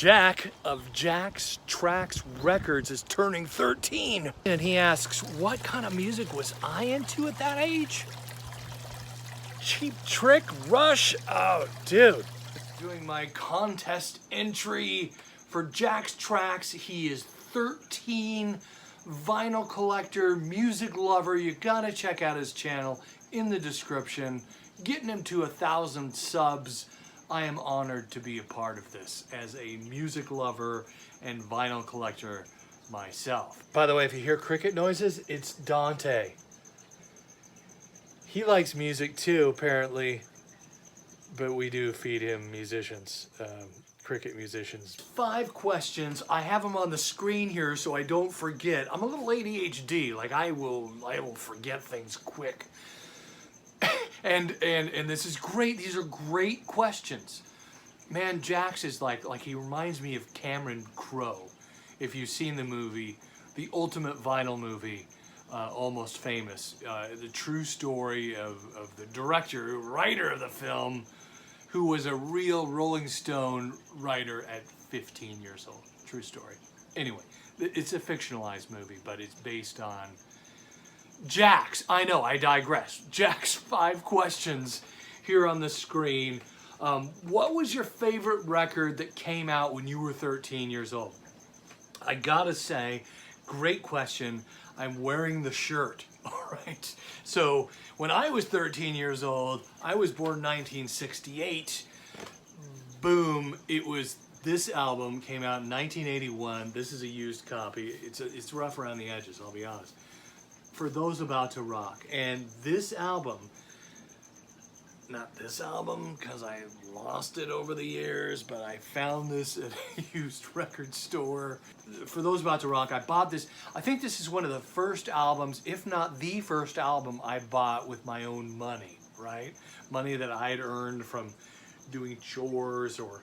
Jack of Jack's Trax Records is turning 13. And he asks, what kind of music was I into at that age? Cheap Trick, Rush, oh dude. Doing my contest entry for Jack's Trax. He is 13, vinyl collector, music lover. You gotta check out his channel in the description. Getting him to 1,000 subs. I am honored to be a part of this as a music lover and vinyl collector myself. By the way, if you hear cricket noises, it's Dante. He likes music too, apparently, but we do feed him musicians, cricket musicians. 5 questions. I have them on the screen here so I don't forget. I'm a little ADHD, like I will forget things quick. And this is great. These are great questions. Man, Jax is like he reminds me of Cameron Crowe. If you've seen the movie, the ultimate vinyl movie, Almost Famous, the true story of the director, writer of the film, who was a real Rolling Stone writer at 15 years old. True story. Anyway, it's a fictionalized movie, but it's based on Jax. I know, I digress. Jax, 5 questions here on the screen. What was your favorite record that came out when you were 13 years old? I gotta say, great question. I'm wearing the shirt, all right? So when I was 13 years old, I was born 1968. Boom, it was this album came out in 1981. This is a used copy. It's rough around the edges, I'll be honest. For Those About to Rock. And this album, not this album because I lost it over the years, but I found this at a used record store. For Those About to Rock, I bought this. I think this is one of the first albums, if not the first album I bought with my own money, right? Money that I had earned from doing chores or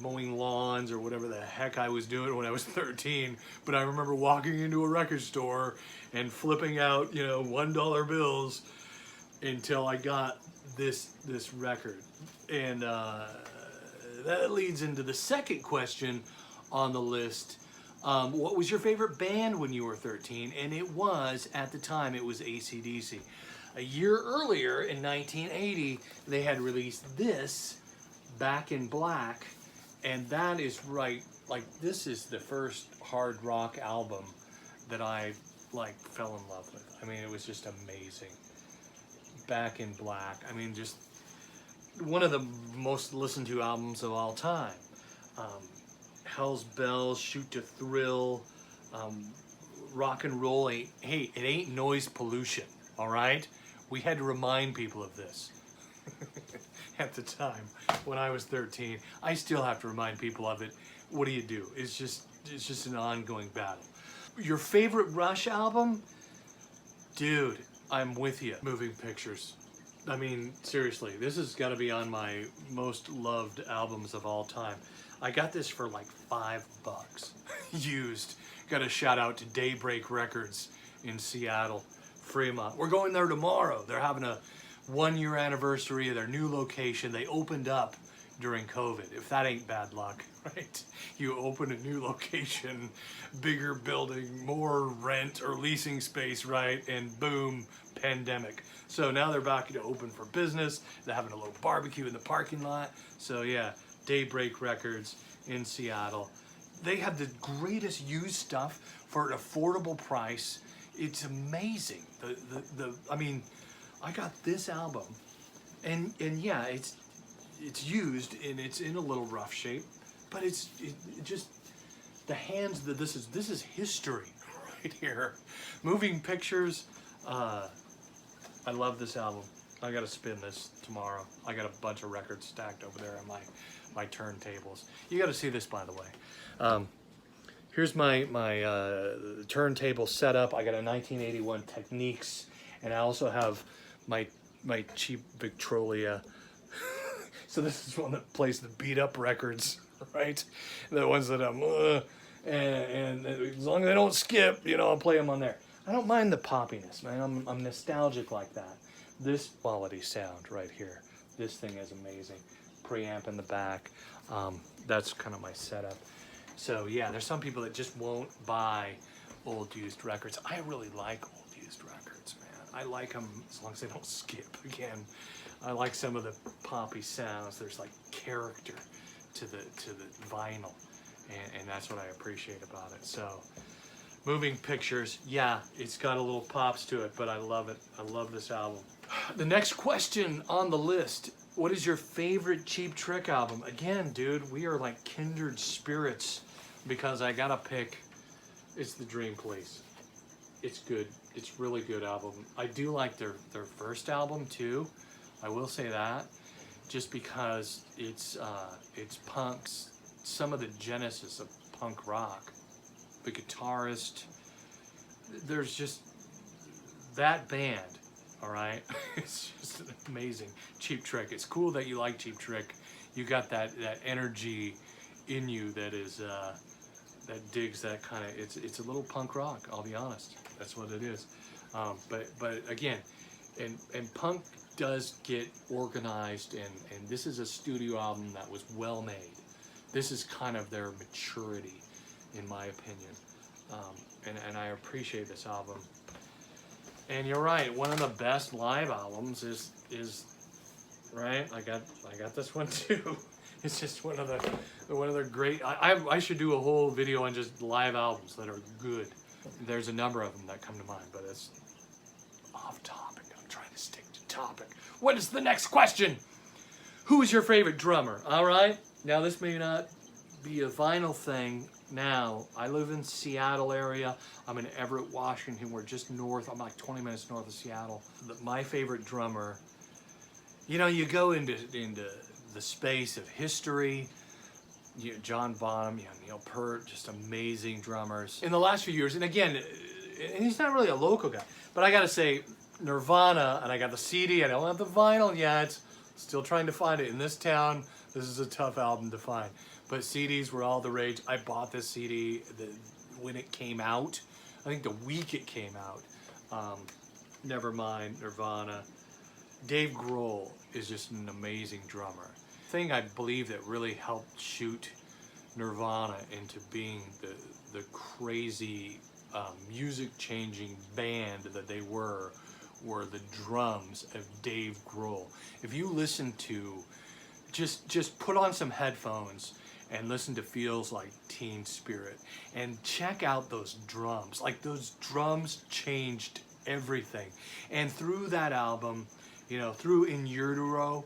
mowing lawns or whatever the heck I was doing when I was 13. But I remember walking into a record store and flipping out, $1 bills until I got this record. And that leads into the second question on the list. What was your favorite band when you were 13? And it was, at the time, it was AC/DC. A year earlier, in 1980, they had released this, Back in Black, and that is right, this is the first hard rock album that I fell in love with. I mean, it was just amazing. Back in Black, I mean, just one of the most listened to albums of all time. Hell's Bells, Shoot to Thrill, rock and roll it ain't noise pollution, all right? We had to remind people of this. At the time when I was 13. I still have to remind people of it. What do you do? It's just an ongoing battle. Your favorite Rush album? Dude, I'm with you. Moving Pictures. I mean, seriously, this has got to be on my most loved albums of all time. I got this for like $5 used. Got a shout out to Daybreak Records in Seattle, Fremont. We're going there tomorrow. They're having a 1-year anniversary of their new location. They opened up during COVID. If that ain't bad luck, right? You open a new location, bigger building, more rent or leasing space, right? And boom, pandemic. So now they're back to open for business. They're having a little barbecue in the parking lot. So yeah, Daybreak Records in Seattle. They have the greatest used stuff for an affordable price. It's amazing. I mean, I got this album, and yeah, it's used and it's in a little rough shape, but it just the hands that this is history right here. Moving Pictures. I love this album. I gotta spin this tomorrow. I got a bunch of records stacked over there on my turntables. You gotta see this, by the way. Here's my turntable setup. I got a 1981 Techniques, and I also have my cheap Victrola. So this is one that plays the beat up records, right? The ones that I'm, and as long as they don't skip, I'll play them on there. I don't mind the poppiness, man. I'm nostalgic like that. This quality sound right here. This thing is amazing. Preamp in the back. that's kind of my setup. So yeah, there's some people that just won't buy old used records. I really like old used records, man. I like them as long as they don't skip again. I like some of the poppy sounds. There's like character to the vinyl, and that's what I appreciate about it. So Moving Pictures, yeah, it's got a little pops to it, but I love it. I love this album. The next question on the list, what is your favorite Cheap Trick album? Again, dude, we are like kindred spirits because I gotta pick, it's The Dream Police. It's good. It's really good album. I do like their first album too. I will say that, just because it's punk's, some of the genesis of punk rock. The guitarist, there's just that band, all right? It's just amazing. Cheap Trick. It's cool that you like Cheap Trick. You got that energy in you that is that digs that kind of. It's a little punk rock. I'll be honest. That's what it is. But again, and punk does get organized, and this is a studio album that was well made. This is kind of their maturity, in my opinion, and I appreciate this album. And you're right, one of the best live albums is right. I got this one too. It's just one of the great. I should do a whole video on just live albums that are good. There's a number of them that come to mind, but it's off topic. I'm trying to stick to topic. What is the next question? Who is your favorite drummer? All right. Now this may not be a vinyl thing. Now, I live in Seattle area. I'm in Everett, Washington. We're just north. I'm like 20 minutes north of Seattle. My favorite drummer, you know, you go into the space of history. You know, John Bonham, you know, Neil Peart, just amazing drummers. In the last few years, and again, he's not really a local guy, but I gotta say, Nirvana, and I got the CD, I don't have the vinyl yet. Still trying to find it in this town. This is a tough album to find. But CDs were all the rage. I bought this CD when it came out. I think the week it came out. Nevermind, Nirvana. Dave Grohl is just an amazing drummer. The thing I believe that really helped shoot Nirvana into being the crazy music-changing band that they were the drums of Dave Grohl. If you listen to, just put on some headphones and listen to Feels Like Teen Spirit and check out those drums. Like, those drums changed everything. And through that album, you know, through In Utero,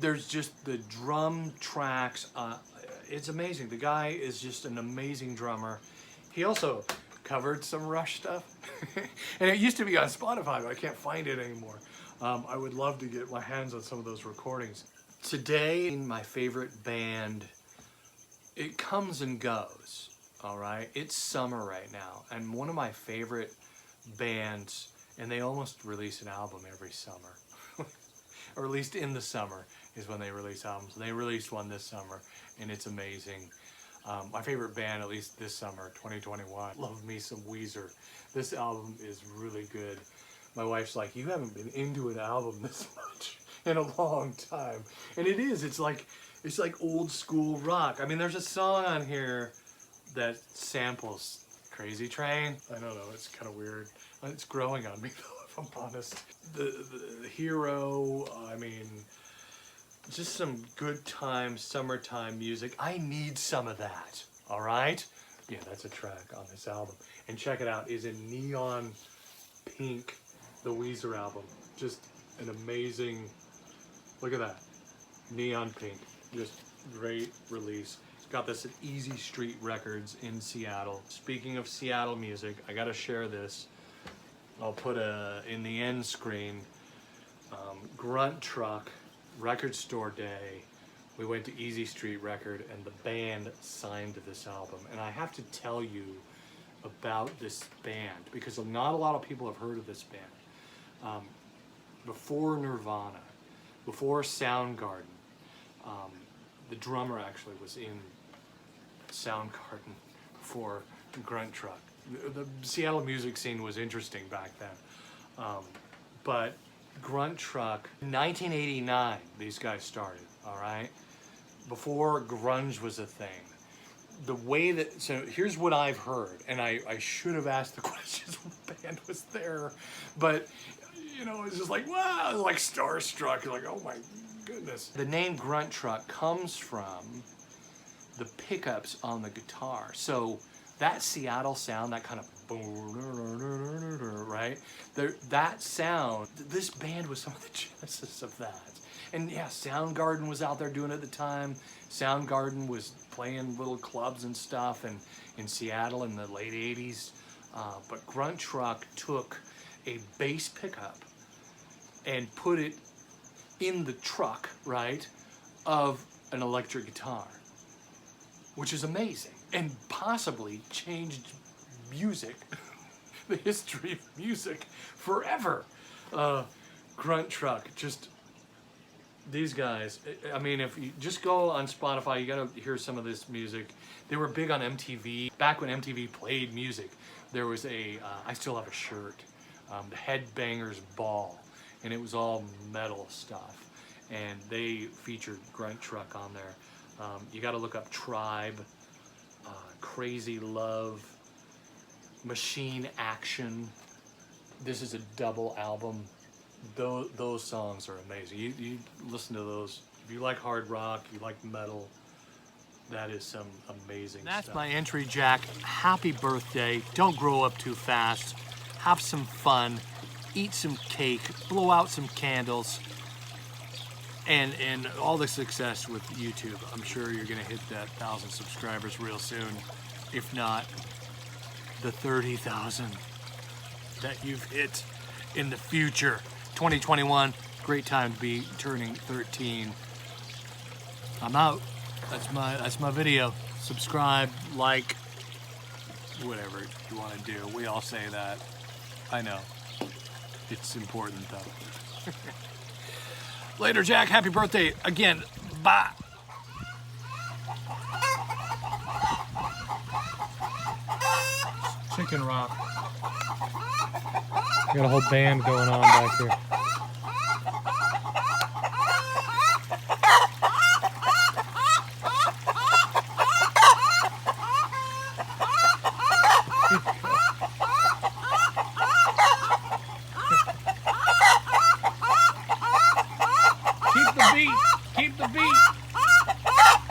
there's just the drum tracks. It's amazing. The guy is just an amazing drummer. He also covered some Rush stuff. And it used to be on Spotify, but I can't find it anymore. I would love to get my hands on some of those recordings. Today, my favorite band, it comes and goes, all right? It's summer right now, and one of my favorite bands, and they almost release an album every summer, or at least in the summer is when they release albums. They released one this summer, and it's amazing. My favorite band, at least this summer, 2021, love me some Weezer. This album is really good. My wife's like, you haven't been into an album this much in a long time. And it is, it's like old school rock. I mean, there's a song on here that samples Crazy Train. I don't know, it's kind of weird. It's growing on me though, if I'm honest. The Hero, I mean, just some good time, summertime music. I need some of that, all right? Yeah, that's a track on this album. And check it out, is in Neon Pink, the Weezer album. Just an amazing, look at that, Neon Pink. Just great release. Got this at Easy Street Records in Seattle. Speaking of Seattle music, I gotta share this. I'll put in the end screen, Grunt Truck, Record Store Day. We went to Easy Street Record and the band signed this album. And I have to tell you about this band because not a lot of people have heard of this band. Before Nirvana, before Soundgarden, the drummer actually was in Soundgarden before Grunt Truck. The Seattle music scene was interesting back then. But Grunt Truck, 1989, these guys started, all right? before grunge was a thing, the way that, so here's what I've heard, and I should have asked the questions when the band was there, but you know, it's just like, wow, like starstruck. You're like, oh my goodness. The name grunt truck comes from the pickups on the guitar. So that Seattle sound, that kind of boom, right? That sound, this band was some of the genesis of that. And yeah, Soundgarden was out there doing it at the time. Soundgarden was playing little clubs and stuff and in Seattle in the late 80s. But grunt truck took a bass pickup and put it in the truck, right, of an electric guitar, which is amazing and possibly changed music, the history of music forever. Grunt truck, just these guys. I mean, if you just go on Spotify, you gotta hear some of this music. They were big on MTV. Back when MTV played music, there was a, I still have a shirt, the Headbangers Ball, and it was all metal stuff. And they featured grunt truck on there. You gotta look up Tribe, Crazy Love, Machine Action. This is a double album. Those songs are amazing. You listen to those. If you like hard rock, you like metal, that is some amazing stuff. That's my entry, Jack. Happy birthday. Don't grow up too fast. Have some fun. Eat some cake. Blow out some candles. And all the success with YouTube. I'm sure you're gonna hit that 1,000 subscribers real soon. If not, the 30,000 that you've hit in the future. 2021, great time to be turning 13. I'm out. That's my video. Subscribe, like, whatever you want to do. We all say that. I know. It's important though. Later, Jack. Happy birthday again. Bye. Chicken Rock. Got a whole band going on back here.